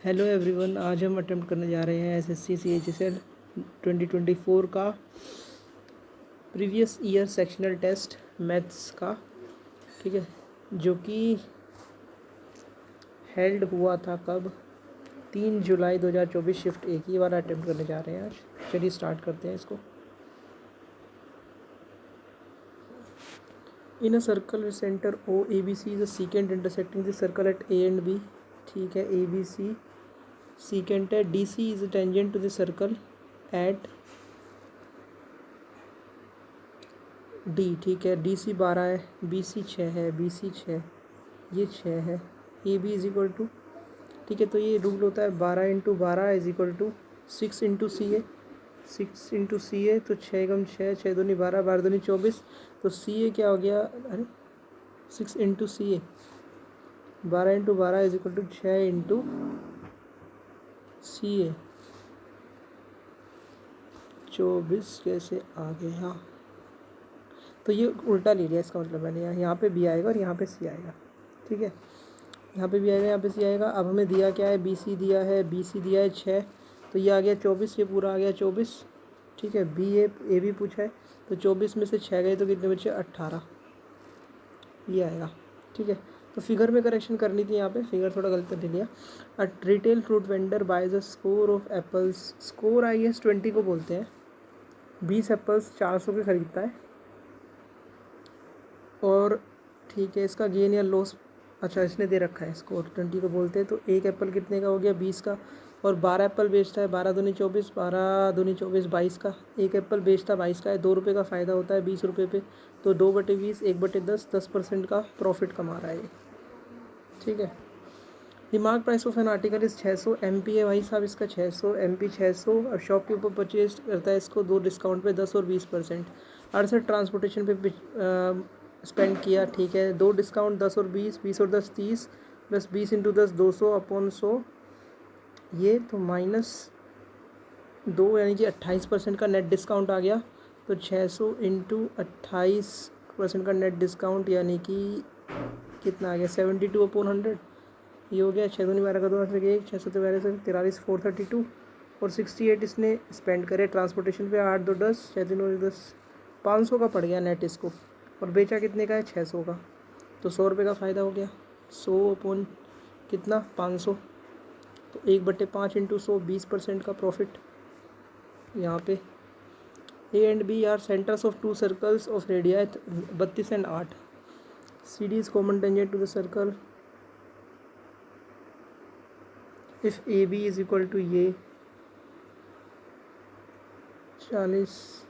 Hello everyone, आज हम attempt करने जा रहे हैं एसएससी CHSL 2024 का previous year sectional test maths का, ठीक है, जो कि हेल्ड हुआ था कब 3 जुलाई 2024 शिफ्ट एक ही बार अटेम्प्ट करने जा रहे हैं आज। चलिए स्टार्ट करते हैं इसको। In a circle with centre O ABC is a second intersecting the circle at A and B, ठीक है। ABC secant है। DC is tangent to the circle at D, ठीक है। DC 12 है, BC 6 है, BC 6, ये 6 है। AB इज इक्वल टू, ठीक है, तो ये रूल होता है 12 into 12 is equal to 6 into CA, 6 into CA, तो 6 कम 6, 6 दूनी 12, 12 दूनी 24, तो CA क्या हो गया, अरे 6 into CA, 12 into 12 is equal to 6 into CA, 24 कैसे आ गया। तो ये उल्टा ले लिया, इसका मतलब मैंने यहाँ पे B आएगा और यहाँ पे C आएगा, ठीक है। यहाँ पे B आएगा, यहाँ पे C आएगा। अब हमें दिया क्या है, BC दिया है, BC दिया है 6, तो ये आ गया 24, ये पूरा आ गया 24, ठीक है। AB पूछा है, तो 24 में से 6 गए तो कितने बचे, 18, ये आएगा, ठीक है। तो फिगर में करेक्शन करनी थी, यहाँ पे फिगर थोड़ा गलत कर लिया। A retail fruit vendor buys a score of apples, score IS 20 को बोलते हैं। 20 एप्पल्स 400 के खरीदता है, और ठीक है, इसका गेन या लॉस, अच्छा इसने दे रखा है, स्कोर 20 को बोलते हैं। तो एक एप्पल कितने का हो गया, 20 का, और 12 एप्पल बेचता है, 12 दूनी 24, 12 दूनी 24, 22 का। एक एप्पल बेचता 22 का है, 2 रुपये का फ़ायदा होता है 20 रुपये पे, तो 2/20, 1/10, 10% का प्रॉफिट कमा रहा है ये, ठीक है। दिमाग प्राइस ऑफ एन आर्टिकल इस 600 MP है भाई साहब, इसका 600 MP 600, और शॉप के ऊपर परचेज करता है इसको 2 डिस्काउंट पे 10 और 20%। 68 ट्रांसपोर्टेशन पे स्पेंड किया, ठीक है। 2 डिस्काउंट 10 और 20, 20 और 10 30, प्लस 20 इंटू 10 200 अपॉन 100, ये तो -2 यानी कि 28% का नेट डिस्काउंट आ गया। तो 600 इंटू 28% का नेट डिस्काउंट यानी कि कितना आ गया, 72 अपॉन 100, ये हो गया 6 दूनी 12 का 2 1, 6 7 43, 432, और 68 इसने स्पेंड करे ट्रांसपोर्टेशन पे, 8 2 10, 6 3 10, 500 का पड़ गया नेट इसको, और बेचा कितने का है, 600 का, तो 100 रुपये का फ़ायदा हो गया। 100 अपॉन कितना, 500, तो 1/5 इंटू 100, 20% का प्रॉफिट यहाँ पे। A and B are centres of 2 circles of radii 32 and 8, CD is common tangent to the circle if AB is equal to ये 40,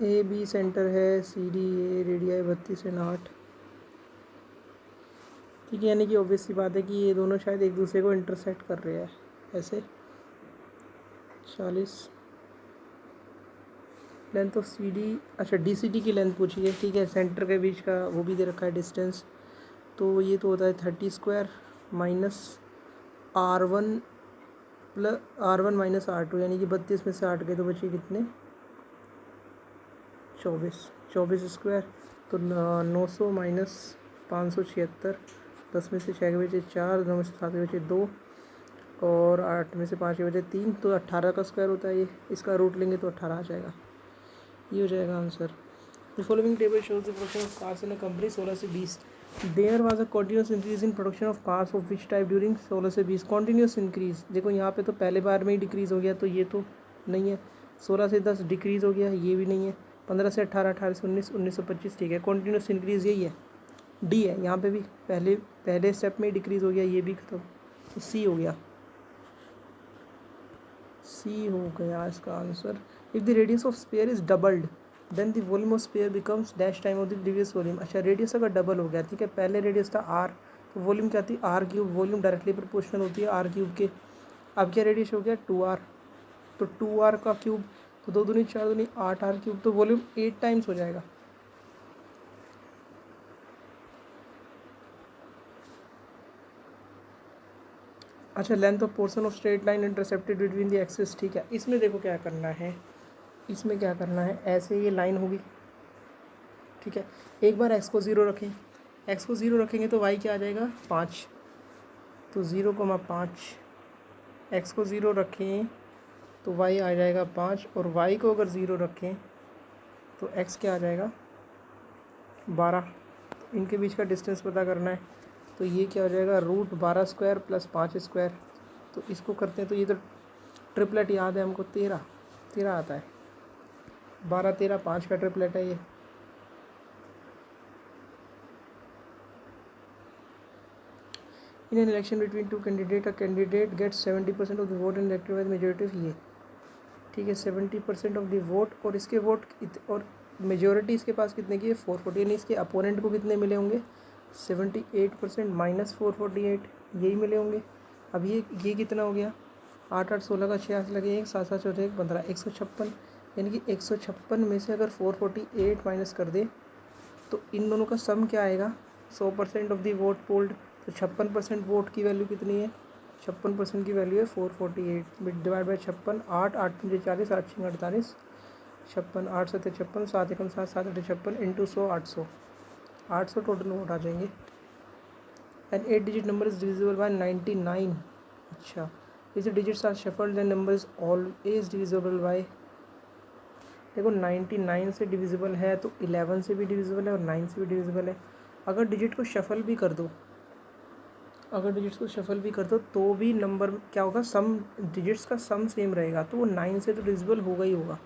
AB सेंटर है, CD A रेडिया 32 and 8, ठीक है। यानी कि ऑब्वियस सी बात है कि ये दोनों शायद एक दूसरे को इंटरसेक्ट कर रहे हैं ऐसे। 40 लेंथ ऑफ CD, अच्छा DCD की लेंथ पूछी है, ठीक है। सेंटर के बीच का वो भी दे रखा है डिस्टेंस, तो ये तो होता है 30 square minus R1 plus R1 minus R2, यानी कि 32 में से 8 गए तो बचे कितने, 24 स्क्वायर, तो 900 माइनस 576, 10 में से 6 के बचे 4, 9 में से 7 के बचे 2, और 8 में से 5 के बचे 3, तो 18 का स्क्वायर होता है ये। इसका रूट लेंगे तो 18 आ जाएगा, ये हो जाएगा answer. The following table shows the production of cars in a company 16 से 20। There was a continuous increase in production of cars of which type during 16 से 20। कंटिन्यूस इंक्रीज, देखो यहाँ पे तो पहले बार में ही डिक्रीज़ हो गया, तो ये तो नहीं है। 16 से 10 डिक्रीज़ हो गया, ये भी नहीं है। 15 से 18, 18 से 19, 19 से 25, ठीक है। कंटिन्यूस इंक्रीज़ यही है, डी है। यहाँ पे भी पहले स्टेप में ही डिक्रीज़ हो गया, ये भी खत्म, तो सी हो गया, सी हो गया इसका answer. If the radius of sphere is doubled then the volume of sphere becomes dash time of the previous volume. अच्छा, रेडियस अगर डबल हो गया, ठीक है, पहले रेडियस था r, तो वॉल्यूम क्या थी, r3, वॉल्यूम डायरेक्टली प्रोपोर्शनल होती है r3 के। अब क्या रेडियस हो गया 2r, तो 2r का क्यूब, तो 2 दूनी 4 दूनी 8r क्यूब, तो वॉल्यूम 8 टाइम्स हो जाएगा। अच्छा, length of portion of straight line intercepted between the axis, ठीक है। इसमें देखो क्या करना है, इसमें क्या करना है, ऐसे ये लाइन होगी, ठीक है। एक बार x को 0 रखें, x को 0 रखेंगे तो y क्या आ जाएगा 5, तो 0,5, x को 0 रखें तो y आ जाएगा 5, और y को अगर 0 रखें तो x क्या आ जाएगा 12। तो इनके बीच का डिस्टेंस पता करना है, तो ये क्या हो जाएगा √12² + 5²। तो इसको करते हैं तो ये तो ट्रिपलेट याद है हमको, 13 आता है, 12 13 5 का ट्रिपलेट है ये। In an election between two candidate a candidate gets 70% of the vote and elected by the majority of ये, ठीक है 70% ऑफ द वोट, और इसके वोट और मेजॉरिटी इसके पास कितने की है 440, यानी इसके अपोनेंट को कितने मिले होंगे 78% माइनस 448, यही मिले होंगे। अब ये कितना हो गया 8 8 16 का 6 8 लगे 1 7 7 14 1 15 156, यानी कि 156 में से अगर 448 माइनस कर दे तो इन दोनों का सम क्या आएगा 100% ऑफ द वोट पोल्ड। तो 56% वोट की वैल्यू कितनी है 56% की वैल्यू है 448 divide by 56, 8 8 5 40 8 6 48, 56 8 7 56 7 1 7 7 8 56 into 100 800 total vote आ जाएंगे। An 8 digit number is divisible by 99। अच्छा, इस digits are shuffled and number is always divisible by, देखो 99 से डिविजिबल है तो 11 से भी डिविजिबल है और 9 से भी डिविजिबल है। अगर डिजिट को शफल भी कर दो, अगर डिजिट्स को शफल भी कर दो तो भी नंबर क्या होगा सम डिजिट्स का सम सेम रहेगा, तो वो 9 से तो डिविजिबल होगा ही होगा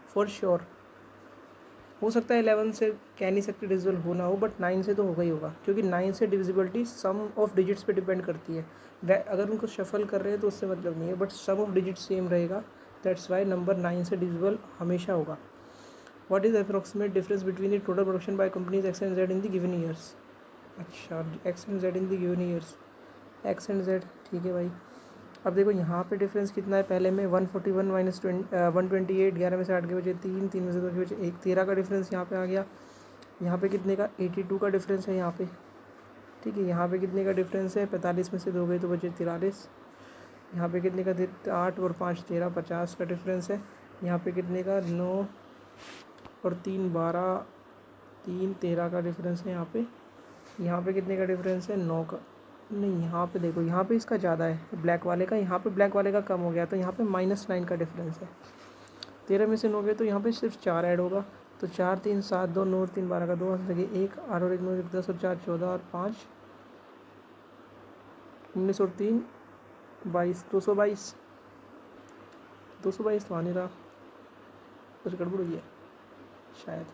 फॉर श्योर। हो सकता है 11 से कह नहीं सकते डिविजिबल होना हो, बट 9 से तो होगा ही होगा, क्योंकि 9 से डिविजिबिलिटी सम ऑफ डिजिट्स पे डिपेंड करती है। अगर उनको शफल कर रहे हैं तो उससे मतलब नहीं है, but sum of digit same रहेगा, दैट्स वाई नंबर 9 से डिविजिबल हमेशा होगा। What is approximate difference between the total production by companies X and Z in the given years. अच्छा, X and Z in the given years, X and Z, ठीक है भाई। अब देखो यहाँ पे डिफरेंस कितना है, पहले में 141 माइनस 128, 11 में से 8 के बचे 3, 3 में से 2 के बचे 1, 13 का डिफरेंस यहाँ पे आ गया। यहाँ पे कितने का 82 का डिफरेंस है यहाँ पे, ठीक है। यहाँ पे कितने का डिफरेंस है 45 में से 2 गए तो बचे 43। यहाँ पे कितने का 8 और 5 13, 50 का डिफरेंस है। यहाँ पे कितने का 9 और 3 12, 3 13 का डिफरेंस है यहाँ पे। यहाँ पे कितने का डिफरेंस है 9 का, नहीं यहाँ पे देखो यहाँ पे इसका ज़्यादा है ब्लैक वाले का, यहाँ पे ब्लैक वाले का कम हो गया, तो यहाँ पे -9 का डिफरेंस है। 13 में से 9 गए तो यहाँ पे सिर्फ 4 ऐड होगा, तो 4 3 7 2 9 3 12 का 2 लगे 1 8 और 1 9 1 10 और 4 14 और 5 19 और 3 22, 222 222 तो आ नहीं रहा, कुछ गड़बड़ हुई है शायद,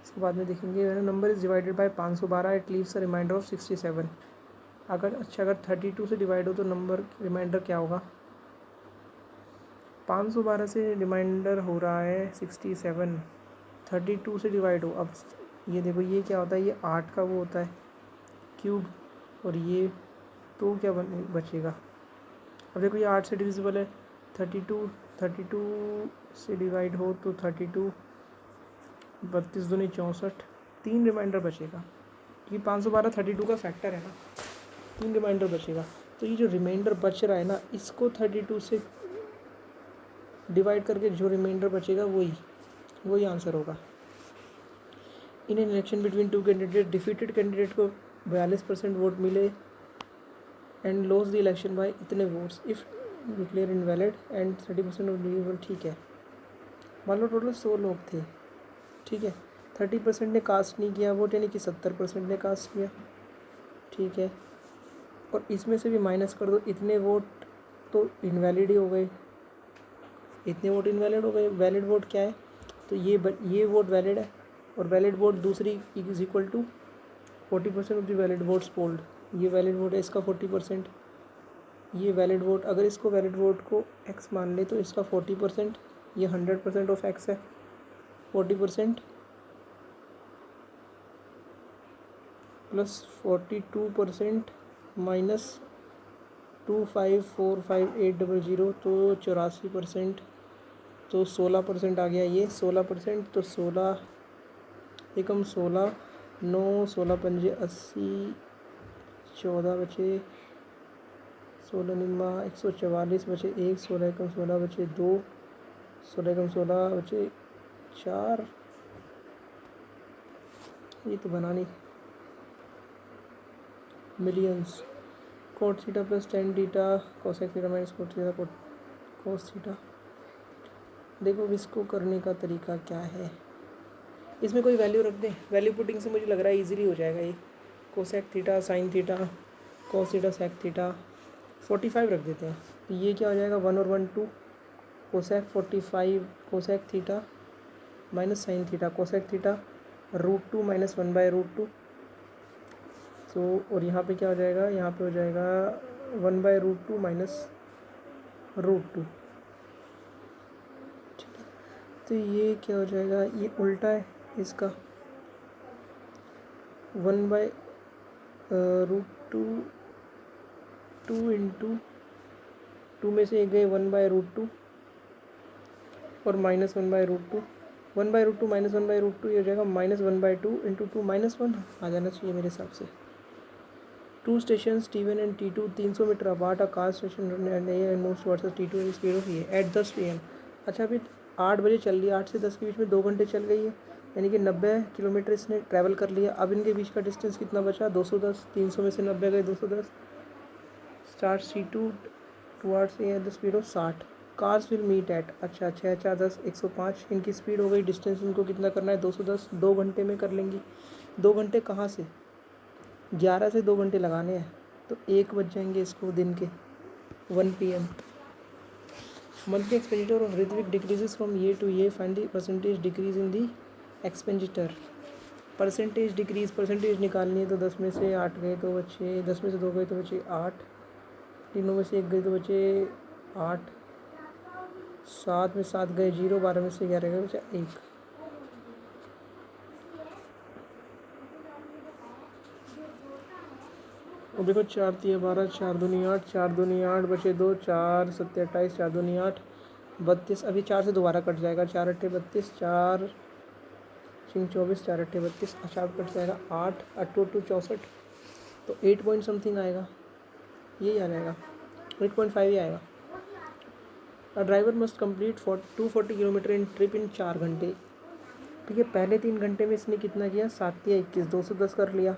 इसके बाद में देखेंगे। Number is divided by 512, it leaves a remainder of 67। अगर 32 से डिवाइड हो तो नंबर रिमाइंडर क्या होगा 512 से रिमाइंडर हो रहा है 67, 32 से डिवाइड हो। अब ये देखो ये क्या होता है, ये 8 का वो होता है क्यूब, और ये तो क्या बचेगा। अब देखो ये 8 से डिविजिबल है, 32 से डिवाइड हो तो 32, 32 दूनी 64, 3 रिमाइंडर बचेगा, क्योंकि 512 32 का फैक्टर है ना, 3 रिमाइंडर बचेगा। तो ये जो रिमाइंडर बच रहा है ना, इसको 32 से डिवाइड करके जो रिमाइंडर बचेगा वही आंसर होगा। In an election between two candidate, defeated candidate को 42% वोट मिले and loss the election by इतने votes if declare invalid and 30% of divisible, ठीक है। मान लो टोटल 100 लोग थे, ठीक है, 30% ने कास्ट नहीं किया वोट, यानी कि 70% ने कास्ट किया, ठीक है। और इसमें से भी माइनस कर दो, इतने वोट तो इनवैलिड ही हो गए, इतने वोट इनवैलिड हो गए। वैलिड वोट क्या है, तो ये वोट वैलिड है, और वैलिड वोट दूसरी is equal to 40% of the valid votes polled. ये वैलिड वोट है, इसका 40%, ये वैलिड वोट, अगर इसको वैलिड वोट को x मान ले तो इसका 40%, ये 100% ऑफ x है, 40% प्लस 42% माइनस 2545800, तो 84%, तो 16% आ गया, ये 16%, तो 16 एकम 16 9 16 पंजे 80, 14 बचे 16 निम्मा 144 बचे 1, 16 एकम 16 बचे 2, 16 एकम 16 बचे 4, ये तो बना नहीं, millions cot theta plus tan theta cosec theta minus cot theta cos theta. देखो इसको करने का तरीका क्या है, इसमें कोई वैल्यू रख दें, वैल्यू पुटिंग से मुझे लग रहा है इजीली हो जाएगा ये। Cosec theta sine theta cos theta sec theta 45 रख देते हैं, तो ये क्या हो जाएगा 1 और 1 2 cosec 45 cosec theta minus sine theta cosec theta √2 minus 1/√2। तो और यहाँ पे क्या हो जाएगा, यहाँ पे हो जाएगा 1/√2 माइनस √2। ठीक है, तो ये क्या हो जाएगा, ये उल्टा है इसका 1/√2 2 इंटू 2 में से एक गए 1/√2 और माइनस 1/√2 1/√2 माइनस 1/√2 ये हो जाएगा -1/2 इंटू 2 -1 आ जाना चाहिए मेरे हिसाब से। 2 stations T1 and T2 300 metre apart a car station and A moves versus T2 is speed of ये एट 10 PM। अच्छा अभी 8 बजे चल रही है, 8 से 10 के बीच में 2 घंटे चल गई है, यानी कि 90 किलोमीटर इसने ट्रैवल कर लिया। अब इनके बीच का डिस्टेंस कितना बचा 210, 300 में से 90 गए 210। Start C2 towards A at the speed of 60। Cars will meet at, अच्छा 6 4 10 105 इनकी स्पीड हो गई। डिस्टेंस इनको कितना करना है 210, 2 घंटे में कर लेंगी। 2 घंटे कहाँ से, 11 से 2 घंटे लगाने हैं, तो 1 बज जाएंगे इसको दिन के 1 PM। Monthly expenditure of Ritwik decreases from year to year, find the percentage decrease in the expenditure. Percentage decrease, percentage निकालनी है तो 10 में से 8 गए तो बचे, 10 में से 2 गए तो बचे 8, तीनों में से 1 गए तो बचे 8, 7 में 7 गए 0, 12 में से 11 गए बचा 1। और देखो 4 3 12 4 दूनी 8 4 दूनी 8 बचे 2 4 7 28 4 दूनी 8 32। अभी 4 से दोबारा कट जाएगा, 4 8 32 4 6 24 4 8 32। अच्छा कट जाएगा 8 8 2 64, तो 8 पॉइंट समथिंग आएगा, यही आ जाएगा 8.5 ही आएगा। A driver must complete 240 kilometre in trip इन 4 घंटे। ठीक है, पहले 3 घंटे में इसने कितना किया 7 या 21 210 कर लिया।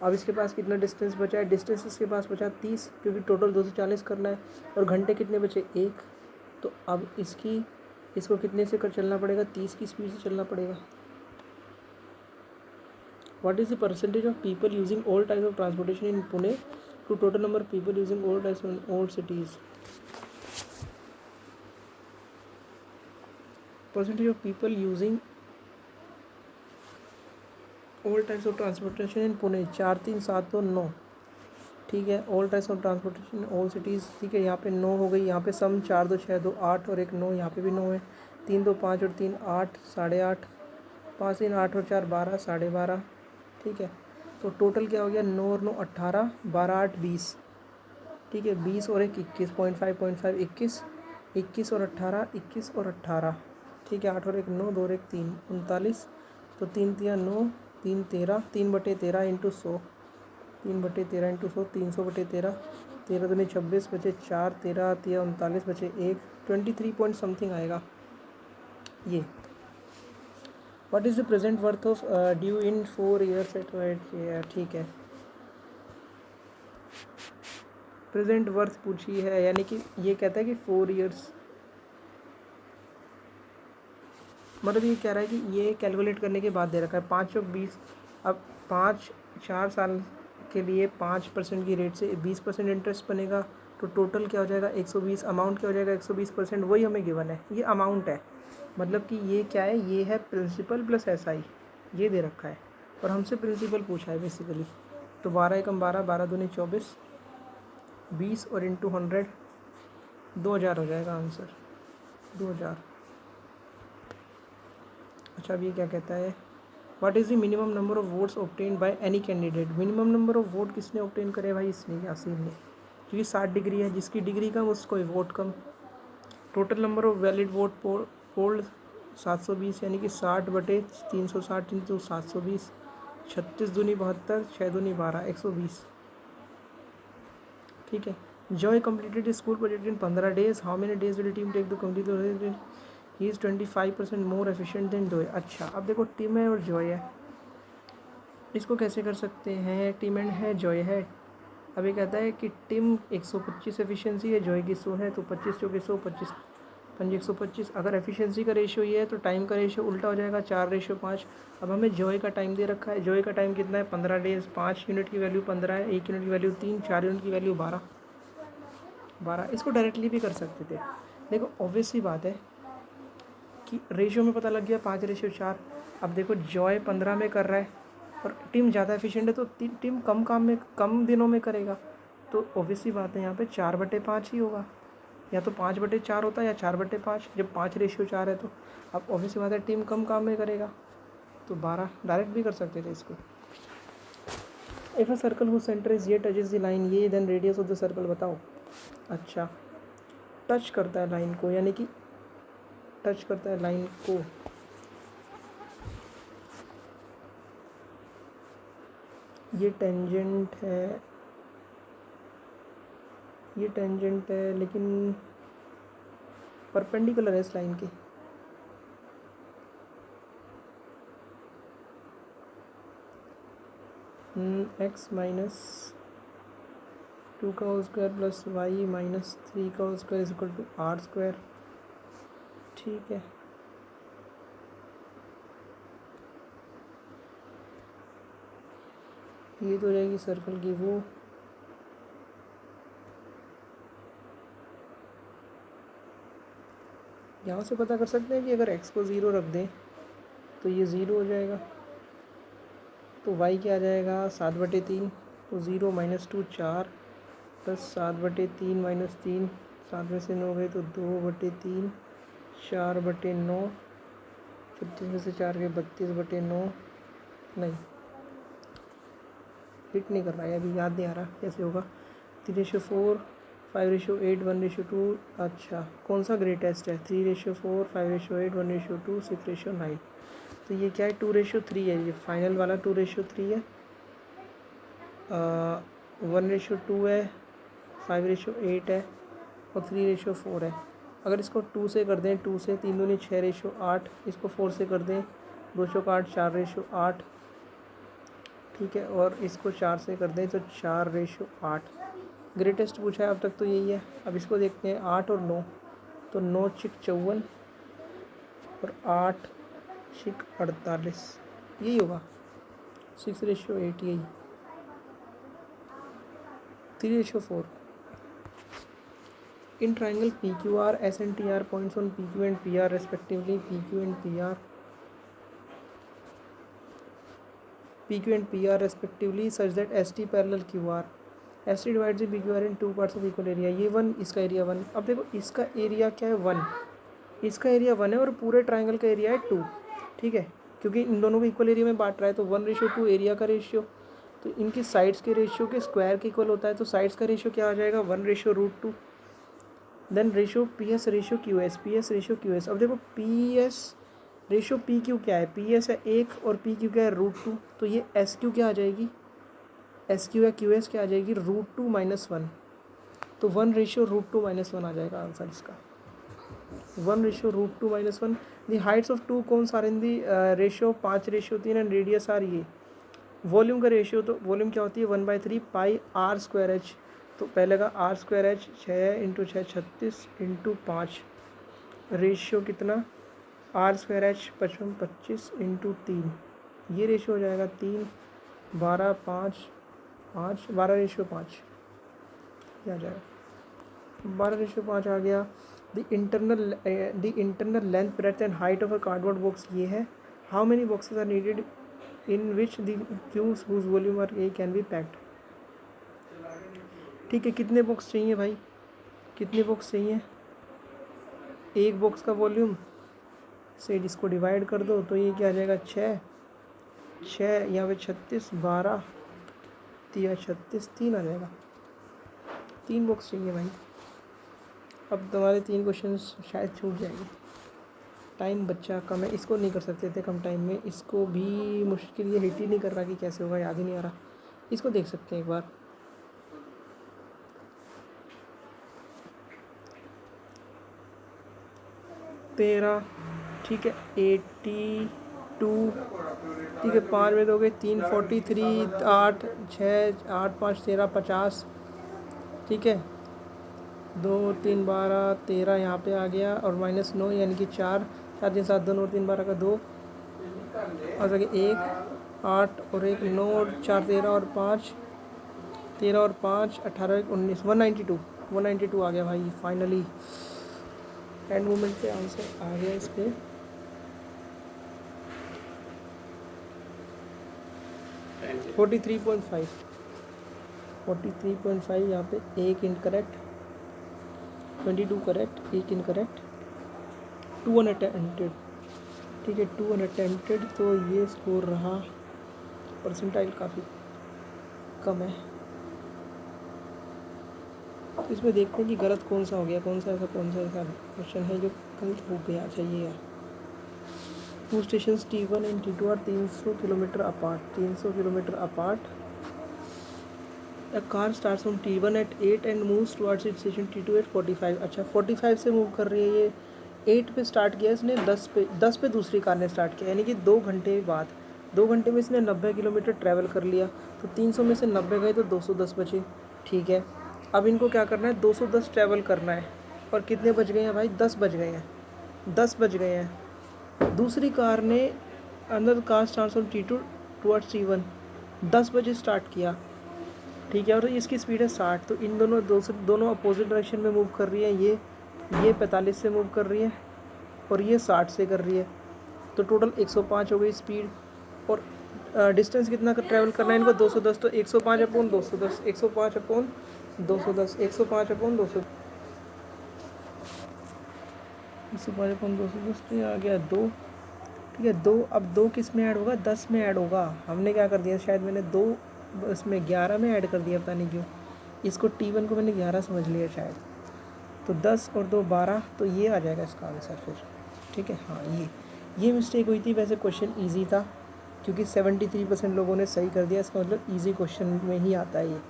अब इसके पास कितना डिस्टेंस बचा है, डिस्टेंस इसके पास बचा 30, क्योंकि टोटल 240 करना है, और घंटे कितने बचे 1। तो अब इसको कितने से कर चलना पड़ेगा, 30 की स्पीड से चलना पड़ेगा। What is the percentage of people using all types of transportation in Pune to total number of people using all types in all cities. Percentage of people using all types of transportation in Pune 4 3 7 2 9। ठीक है, all types of transportation all cities. ठीक है, यहाँ पे 9 हो गई, यहाँ पे सम 4 2 6 2 8 और 1 9, यहाँ पे भी 9 है, 3 2 5 और 3 8 8.5 5 3 8 और 4 12 12.5। ठीक है, तो टोटल क्या हो गया 9 और 9 18 12 8 20। ठीक है, 20 और 1 21 0.5 21 21 और 18 21 और 18। ठीक है, 8 और 1 9 2 और 1 3 39, तो 3 3 9 3 13 3/13 इंटू 100 3/13 इंटू 100 300/13 13 दूनी 26 बचे 4 13 39 बचे 1 23 पॉइंट समथिंग आएगा ये। What is the present worth of due in 4 years at white. ठीक है, प्रेजेंट वर्थ पूछी है, यानी कि ये कहता है कि 4 ईयर्स, मतलब ये कह रहा है कि ये कैलकुलेट करने के बाद दे रखा है 5 और 20। अब 4 साल के लिए 5% की रेट से 20% इंटरेस्ट बनेगा, तो टोटल क्या हो जाएगा 120। अमाउंट क्या हो जाएगा 120%, वही हमें गिवन है, ये अमाउंट है। मतलब कि ये क्या है, ये है प्रिंसिपल प्लस SI, ये दे रखा है, और हमसे प्रिंसिपल पूछा है बेसिकली। तो 12 एकम 12 12 दूनी 24 20 और इंटू 100 2000 हो जाएगा आंसर 2000। अच्छा अब ये क्या कहता है, what is the minimum number of votes obtained by any candidate. Minimum number of vote किसने ऑब्टेन करे भाई, इसने यासीन ने, क्योंकि 60 डिग्री है, जिसकी डिग्री कम उसको vote come. Total number of valid vote polled 720, यानी कि 60/360 इंटू 720 36 दूनी 72 6 दूनी 12 120। ठीक है, Joy completed school project in 15 days, how many days will team take to complete, he is 25% more efficient than Joy. अच्छा अब देखो टिम है और जॉय है, इसको कैसे कर सकते हैं, टिम एंड है जॉय है, अभी कहता है कि टिम 125 एफिशिएंसी है, जॉय की 100 है, तो 25 चौके 100, 25 5 125। अगर एफिशिएंसी का रेशियो ये है तो टाइम का रेशियो उल्टा हो जाएगा, 4:5। अब हमें जॉय का टाइम दे रखा है, जॉय का टाइम कितना है 15 डेज, 5 यूनिट की वैल्यू 15 है, 1 यूनिट की वैल्यू 3, 4 यूनिट की वैल्यू 12। इसको डायरेक्टली भी कर सकते थे। देखो ऑब्वियस सी बात है कि रेशियो में पता लग गया 5:4। अब देखो जॉय 15 में कर रहा है और टीम ज़्यादा एफिशिएंट है, तो टीम कम काम में कम दिनों में करेगा, तो ऑब्वियसली बात है यहाँ पे 4/5 ही होगा, या तो 5/4 होता है या 4/5, जब 5:4 है तो। अब ऑब्वियसली बात है टीम कम काम में करेगा, तो 12 डायरेक्ट भी कर सकते थे इसको। If a circle who centre is ये टचेज द लाइन ये, then radius of the circle बताओ। अच्छा, टच करता है लाइन को, यानी कि टच करता है लाइन को, ये टेंजेंट है, ये टेंजेंट है लेकिन परपेंडिकुलर है इस लाइन के। x माइनस 2 का whole square plus Y minus 3 का whole square is equal to R square. ठीक है, ये तो हो जाएगी सर्कल की वो। यहाँ से पता कर सकते हैं कि अगर x को 0 रख दें तो ये 0 हो जाएगा, तो y क्या आ जाएगा 7/3, तो 0 - 2 4 प्लस 7/3 - 3, 7 में से 9 गए तो 2/3, 4/9, 36 में से 4 गए 32/9। नहीं, हिट नहीं कर रहा है, अभी याद नहीं आ रहा कैसे होगा। 3:4, 5:8, 1:2। अच्छा, कौन सा ग्रेटेस्ट है? 3:4, 5:8, 1:2, 6:9। तो ये क्या है 2:3 है, ये फाइनल वाला 2:3 है, 1:2 है, 5:8 है और 3:4 है। अगर इसको 2 से कर दें, 2 से 3 दूनी 6:8, इसको 4 से कर दें 2 चौक 8, 4:8। ठीक है, और इसको 4 से कर दें तो 4:8। ग्रेटेस्ट पूछा है अब तक तो यही है। अब इसको देखते हैं 8 और 9, तो 9 × 54 और 8 × 48, यही होगा 6:8, यही 3:4। In triangle PQR, S and TR points on PQ and PR respectively. PQ and PR respectively such that ST parallel QR. ST divides the PQR in two parts of equal area. ये 1, इसका area 1। अब देखो इसका area क्या है 1, इसका area 1 है और पूरे ट्राइंगल का एरिया है 2। ठीक है, क्योंकि इन दोनों को इक्वल एरिया में बांट रहा है, तो 1:2 एरिया का रेशियो, तो इनकी साइड्स के रेशियो के स्क्वायर के इक्वल होता है, तो साइड्स का रेशियो क्या आ जाएगा 1:√2। Then ratio PS ratio QS, PS ratio QS। अब देखो PS रेशियो PQ क्या है, PS है 1 और PQ क्या है √2, तो ये SQ क्या आ जाएगी, SQ या QS क्या आ जाएगी √2 - 1, तो 1:√2 - 1 आ जाएगा आंसर इसका, 1:√2 - 1। The heights of 2 cones are in the ratio 5:3 and radius are ये। वॉल्यूम का रेशियो, तो वॉल्यूम क्या होती है 1/3 पाई r²h, तो पहले का r²h 6 × 6 36 × 5, रेशियो कितना r²h 55 25 × 3, ये रेशियो हो जाएगा 3 12 5 5 12:5, ये आ जाएगा 12:5 आ गया। The internal length breadth and height of a cardboard box ये है। How many boxes are needed in which the cubes whose volume are A can be packed. ठीक है, कितने बॉक्स चाहिए भाई, कितने बॉक्स चाहिए, एक बॉक्स का वॉल्यूम से इसको डिवाइड कर दो, तो ये क्या आ जाएगा 6 यहाँ पे 36 12 36 3 आ जाएगा, 3 बॉक्स चाहिए भाई। अब तुम्हारे 3 क्वेश्चन शायद छूट जाएंगे, टाइम बच्चा कम है, इसको नहीं कर सकते थे कम टाइम में, इसको भी मुश्किल, ये हिट ही नहीं कर रहा कि कैसे होगा, याद ही नहीं आ रहा। इसको देख सकते हैं एक बार, तेरा ठीक है 80 टू, ठीक है 5 में दोगे 3 43, 8 6 8 5 13 50, ठीक है 2 3 12 13 यहाँ पे आ गया और -9 यानी कि 4 4 3 7 2 9 3 12 का 2 और 1 8 और 1 9 और 4 13 और 5 13 और 5 18 19 192 आ गया भाई फाइनली। एंड मोमेंट पे आंसर आ गया इस पर। फोर्टी थ्री पॉइंट फाइव यहाँ पे एक इनकरेक्ट, 22 करेक्ट, एक इनकरेक्ट, 2 अनअटेम्प्टेड, ठीक है 2 अनअटेम्प्टेड। तो ये स्कोर रहा, परसेंटाइल काफ़ी कम है। इसमें देखते हैं कि गलत कौन सा हो गया, कौन सा ऐसा क्वेश्चन है जो गलत हो गया। चाहिए यार। 2 stations T1 and T2 are 300 kilometre apart, 300 kilometre apart. A car starts from T1 at 8 and moves towards its station T2 at 45। अच्छा 45 से मूव कर रही है ये, 8 पे स्टार्ट किया इसने, 10 पे दूसरी कार ने स्टार्ट किया, यानी कि 2 घंटे बाद, 2 घंटे में इसने 90 किलोमीटर ट्रैवल कर लिया। तो 300 में से 90 गए तो 210 बचे, ठीक है। अब इनको क्या करना है, 210 ट्रैवल करना है और कितने बज गए हैं भाई, 10 बज गए हैं, 10 बज गए हैं। दूसरी कार ने अंदर car start from T2 towards T1 10 बजे स्टार्ट किया, ठीक है, और इसकी स्पीड है 60। तो इन दोनों अपोजिट डायरेक्शन में मूव कर रही है। ये 45 से मूव कर रही है और ये 60 से कर रही है। तो टोटल 105 हो गई स्पीड। और डिस्टेंस कितना का ट्रैवल करना है इनको, 210। तो 105 अपॉन 210, 105 अपॉन 210, 105 अपॉन 210, 105 अपॉन 210। तो ये आ गया 2, ठीक है 2। अब 2 किस में ऐड होगा, 10 में ऐड होगा। हमने क्या कर दिया, शायद मैंने 2 इसमें 11 में ऐड कर दिया, पता नहीं क्यों। इसको T1 को मैंने 11 समझ लिया शायद। तो 10 और 2 12, तो ये आ जाएगा इसका आंसर फिर, ठीक है। हाँ ये मिस्टेक हुई थी। वैसे क्वेश्चन ईजी था क्योंकि 73% लोगों ने सही कर दिया, इसका मतलब ईजी क्वेश्चन में ही आता है ये,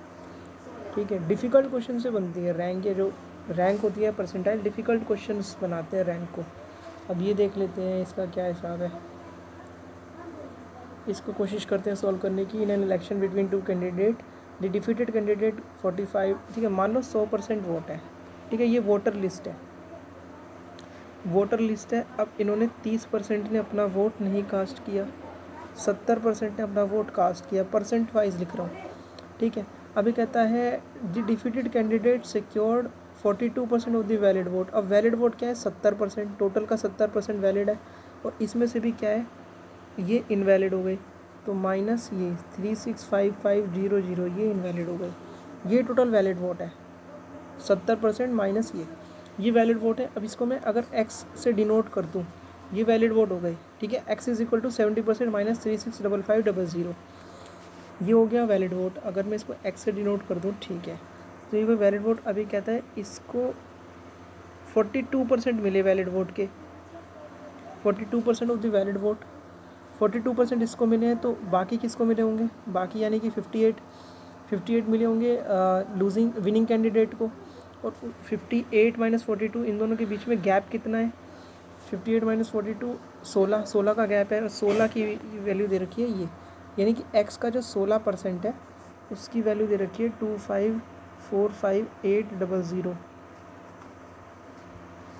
ठीक है। डिफ़िकल्ट क्वेश्चन से बनती है रैंक, या जो रैंक होती है परसेंटाइल, डिफ़िकल्ट क्वेश्चन बनाते हैं रैंक को। अब ये देख लेते हैं इसका क्या हिसाब है, इसको कोशिश करते हैं सॉल्व करने की। इन an election between 2 candidate, the defeated candidate 45, ठीक है मान लो 100% वोट है, ठीक है। ये वोटर लिस्ट है, वोटर लिस्ट है। अब इन्होंने 30% ने अपना वोट नहीं कास्ट किया, 70% ने अपना वोट कास्ट किया, परसेंट वाइज लिख रहा हूँ, ठीक है। अभी कहता है the defeated candidate secured 42% of the valid vote. अब वैलिड वोट क्या है, 70%, टोटल का 70% वैलिड है। और इसमें से भी क्या है, ये इनवैलिड हो गई, तो माइनस ये 365500, ये इनवैलिड हो गई। ये टोटल वैलिड वोट है, 70% माइनस ये वैलिड वोट है। अब इसको मैं अगर x से डिनोट कर दूँ, ये वैलिड वोट हो गई, ठीक है। x is equal to 70% minus 365500, ये हो गया वैलिड वोट। अगर मैं इसको x से डिनोट कर दूँ, ठीक है, तो ये वैलिड वोट। अभी कहता है इसको 42% मिले वैलिड वोट के, 42% ऑफ द वैलिड वोट, 42% इसको मिले हैं। तो बाकी किसको मिले होंगे, बाकी यानी कि 58 मिले होंगे विनिंग कैंडिडेट को। और 58 माइनस 42, इन दोनों के बीच में गैप कितना है, 58 माइनस 42 16 का गैप है। और 16 की वैल्यू दे रखी है ये, यानी कि x का जो 16% है उसकी वैल्यू दे रखी है 2545800,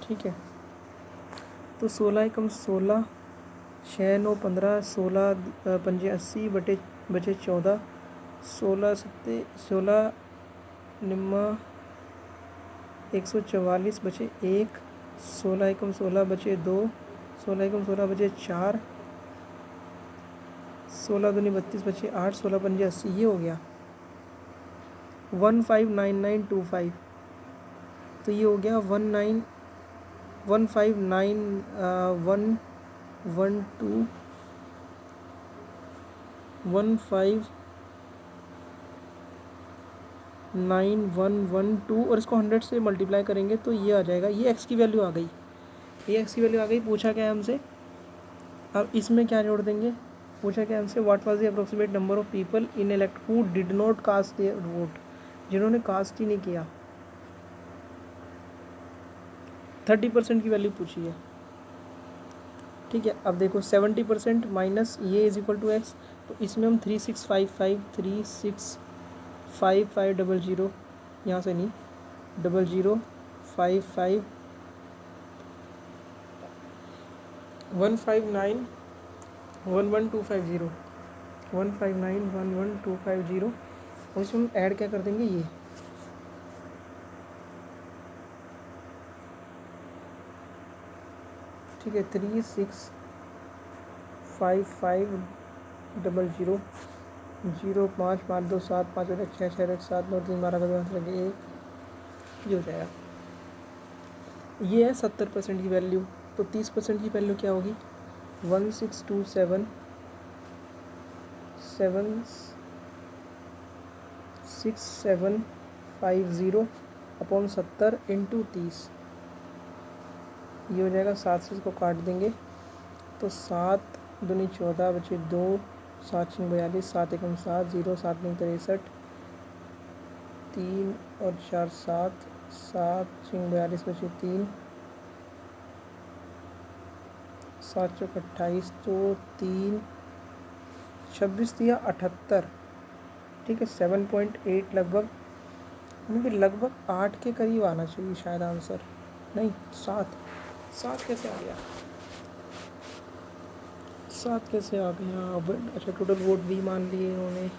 ठीक है। तो 16 एकम 16, 6 9 15, 16 पंजे 80 बचे 14, 16 सत्ते 16 निम्मा 144 बचे 1, 16 एकम 16 बचे 2, 16 एकम 16 बचे 4, 16 दूनी 32 बचे 8, 16 पंजे 80, ये हो गया 159925। तो ये हो गया 159112 और इसको 100 से मल्टीप्लाई करेंगे तो ये आ जाएगा। ये x की वैल्यू आ गई, ये x की वैल्यू आ गई। पूछा क्या है हमसे, अब इसमें क्या जोड़ देंगे, पूछा क्या हमसे, what was the approximate number of people in elect who did not cast their vote, जिन्होंने कास्ट ही नहीं किया। 30% की वैल्यू पूछी है, ठीक है। अब देखो 70% माइनस ये इज इक्वल टू एक्स, तो इसमें हम 3655 यहाँ से नहीं 0055 159 11250 और इसमें हम ऐड क्या कर देंगे ये, ठीक है 3655 05 5 2 7 5 और 6 6 1 7 9 3 12 का 2 1 ये हो जाएगा। ये है 70% की वैल्यू। तो 30% की वैल्यू क्या होगी 16276750 अपॉन 70 इंटू 30, ये हो जाएगा। 7 से इसको काट देंगे तो 7 दूनी 14 बचे 2, 7 6 42, 7 एकम 7 0 7 9 63, 3 और 4 7, 7 6 42 बचे 3, 7 चौक 28 तो 3 26 दिया 78, ठीक है 7.8 लगभग, मुझे लगभग 8 के करीब आना चाहिए शायद आंसर, नहीं 7 कैसे आ गया, 7 कैसे आ गया। अब अच्छा टोटल वोट भी मान लिए इन्होंने,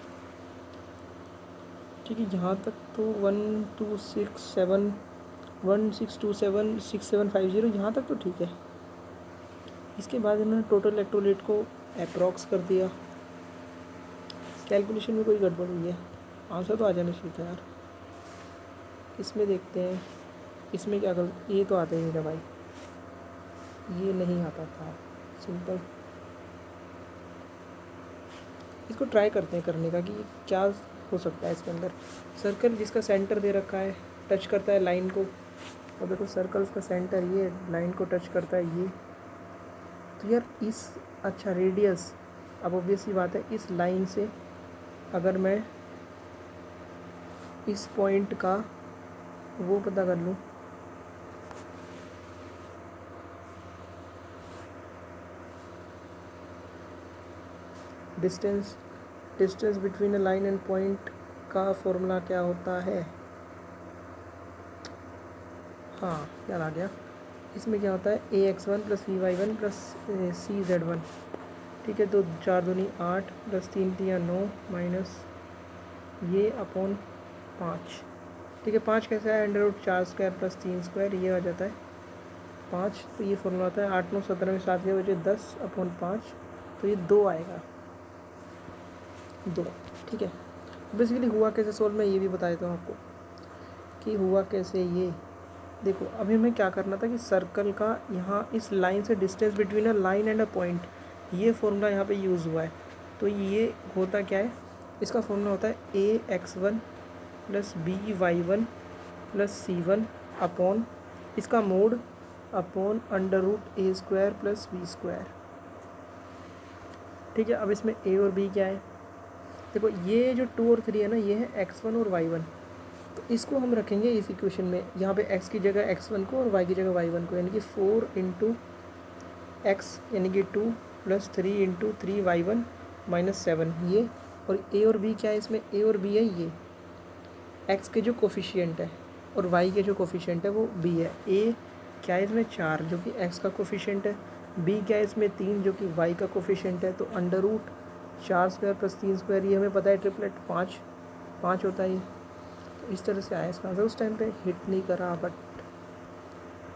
ठीक है। यहाँ तक तो 1627 यहाँ तक तो ठीक है। इसके बाद इन्होंने टोटल इलेक्ट्रोलाइट को अप्रॉक्स कर दिया, कैलकुलेशन में कोई गड़बड़ हुई है, आंसर तो आ जाना चाहिए था यार। इसमें देखते हैं इसमें क्या कर, ये तो आता ही नहीं था भाई, ये नहीं आता था सिंपल। इसको ट्राई करते हैं करने का कि क्या हो सकता है इसके अंदर। सर्कल जिसका सेंटर दे रखा है टच करता है लाइन को, और देखो सर्कल का सेंटर ये लाइन को टच करता है ये, तो यार इस अच्छा रेडियस, अब ऑब्वियसली बात है इस लाइन से अगर मैं इस पॉइंट का वो पता कर लूँ, distance between a line and point का फॉर्मूला क्या होता है, हाँ याद आ गया। इसमें क्या होता है AX1 + BY1 + CZ1, ठीक है। तो 4 दूनी 8 + 3 3 9 माइनस ये अपॉन 5, ठीक है। 5 कैसे है √4² + 3² ये आ जाता है 5, तो ये फॉर्मूला होता है 8 9 17 में 7 के बजे 10 अपॉन 5, तो ये 2 आएगा 2, ठीक है। बेसिकली हुआ कैसे सोल्व, मैं ये भी बता देता हूँ आपको कि हुआ कैसे। ये देखो अभी हमें क्या करना था कि सर्कल का यहाँ इस लाइन से distance between a line and a point, ये फॉर्मूला यहाँ पे यूज़ हुआ है। तो ये होता क्या है, इसका फॉर्मूला होता है AX1 + BY1 + C1 अपॉन इसका मोड अपॉन √A² + B², ठीक है। अब इसमें A और B क्या है, देखो ये जो 2 और 3 है ना, ये है X1 और Y1, तो इसको हम रखेंगे इस इक्वेशन में, यहाँ पे x की जगह x1 को और y की जगह y1 को, यानी कि 4 × x यानी कि 2 + 3 × 3y1 - 7 ये, और a और b क्या है इसमें, a और b है ये x के जो कोफिशिएंट है और y के जो कोफिशिएंट है वो b है। a क्या है इसमें 4 जो कि x का कोफिशिएंट है, b क्या है इसमें 3 जो कि y का कोफिशिएंट है, तो √4² + 3² ये हमें पता है ट्रिपलेट 5 होता है ये। इस तरह से आया इसका आंसर, उस टाइम पे हिट नहीं करा बट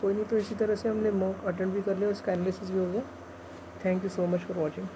कोई नहीं। तो इसी तरह से हमने मॉक अटेम्प्ट भी कर लिया, उसका एनालिसिस भी हो गया। Thank you so much for watching.